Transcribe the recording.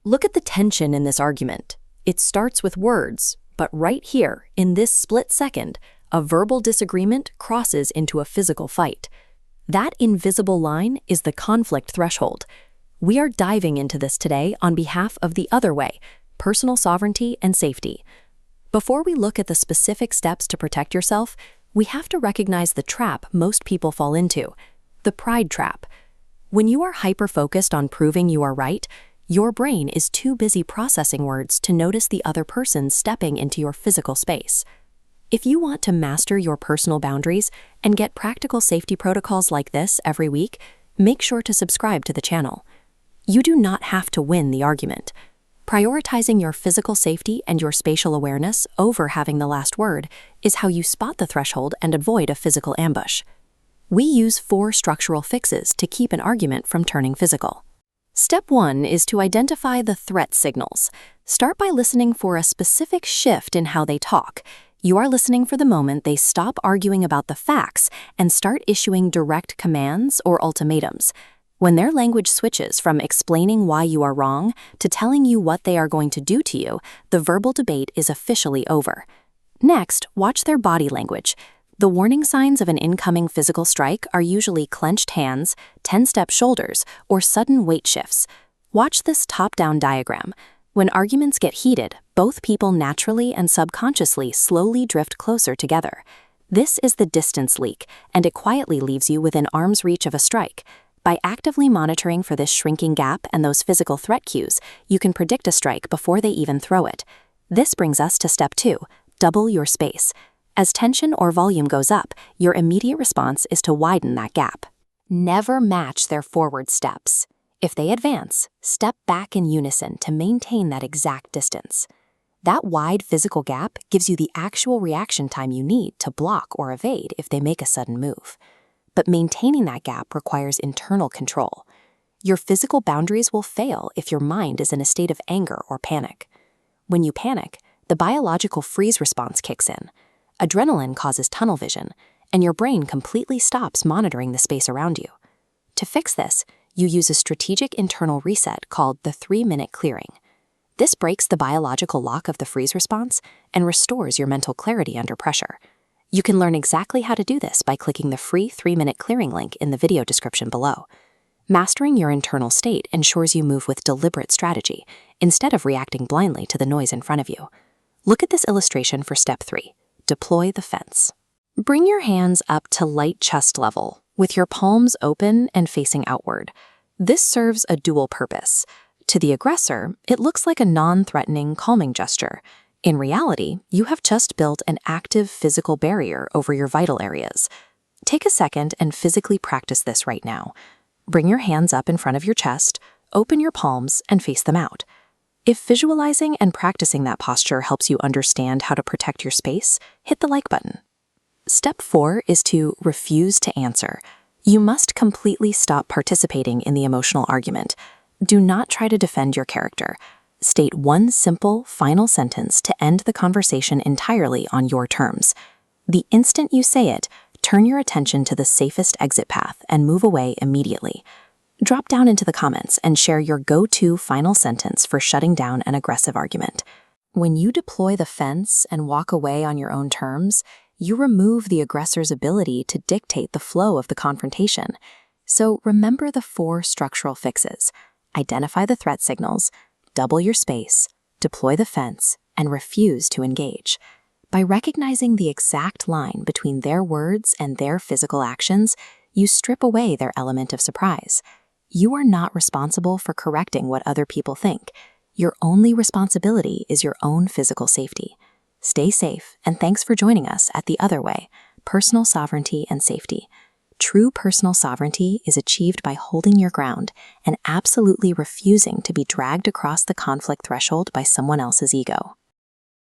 Look at the tension in this argument. It starts with words, but right here, in this split second, a verbal disagreement crosses into a physical fight. That invisible line is the conflict threshold. We are diving into this today on behalf of the other way, personal sovereignty and safety. Before we look at the specific steps to protect yourself, we have to recognize the trap most people fall into, the pride trap. When you are hyper-focused on proving you are right, your brain is too busy processing words to notice the other person stepping into your physical space. If you want to master your personal boundaries and get practical safety protocols like this every week, make sure to subscribe to the channel. You do not have to win the argument. Prioritizing your physical safety and your spatial awareness over having the last word is how you spot the threshold and avoid a physical ambush. We use 4 structural fixes to keep an argument from turning physical. Step 1 is to identify the threat signals. Start by listening for a specific shift in how they talk. You are listening for the moment they stop arguing about the facts and start issuing direct commands or ultimatums. When their language switches from explaining why you are wrong to telling you what they are going to do to you, the verbal debate is officially over. Next, watch their body language. The warning signs of an incoming physical strike are usually clenched hands, 10-step shoulders, or sudden weight shifts. Watch this top-down diagram. When arguments get heated, both people naturally and subconsciously slowly drift closer together. This is the distance leak, and it quietly leaves you within arm's reach of a strike. By actively monitoring for this shrinking gap and those physical threat cues, you can predict a strike before they even throw it. This brings us to step 2, double your space. As tension or volume goes up, your immediate response is to widen that gap. Never match their forward steps. If they advance, step back in unison to maintain that exact distance. That wide physical gap gives you the actual reaction time you need to block or evade if they make a sudden move. But maintaining that gap requires internal control. Your physical boundaries will fail if your mind is in a state of anger or panic. When you panic, the biological freeze response kicks in. Adrenaline causes tunnel vision, and your brain completely stops monitoring the space around you. To fix this, you use a strategic internal reset called the 3-minute clearing. This breaks the biological lock of the freeze response and restores your mental clarity under pressure. You can learn exactly how to do this by clicking the free 3-minute clearing link in the video description below. Mastering your internal state ensures you move with deliberate strategy instead of reacting blindly to the noise in front of you. Look at this illustration for step 3. Deploy the fence. Bring your hands up to light chest level, with your palms open and facing outward. This serves a dual purpose. To the aggressor, it looks like a non-threatening, calming gesture. In reality, you have just built an active physical barrier over your vital areas. Take a second and physically practice this right now. Bring your hands up in front of your chest, open your palms, and face them out. If visualizing and practicing that posture helps you understand how to protect your space, hit the like button. Step 4 is to refuse to answer. You must completely stop participating in the emotional argument. Do not try to defend your character. State one simple, final sentence to end the conversation entirely on your terms. The instant you say it, turn your attention to the safest exit path and move away immediately. Drop down into the comments and share your go-to final sentence for shutting down an aggressive argument. When you deploy the fence and walk away on your own terms, you remove the aggressor's ability to dictate the flow of the confrontation. So remember the 4 structural fixes. Identify the threat signals, double your space, deploy the fence, and refuse to engage. By recognizing the exact line between their words and their physical actions, you strip away their element of surprise. You are not responsible for correcting what other people think. Your only responsibility is your own physical safety. Stay safe, and thanks for joining us at The Other Way, Personal Sovereignty and Safety. True personal sovereignty is achieved by holding your ground and absolutely refusing to be dragged across the conflict threshold by someone else's ego.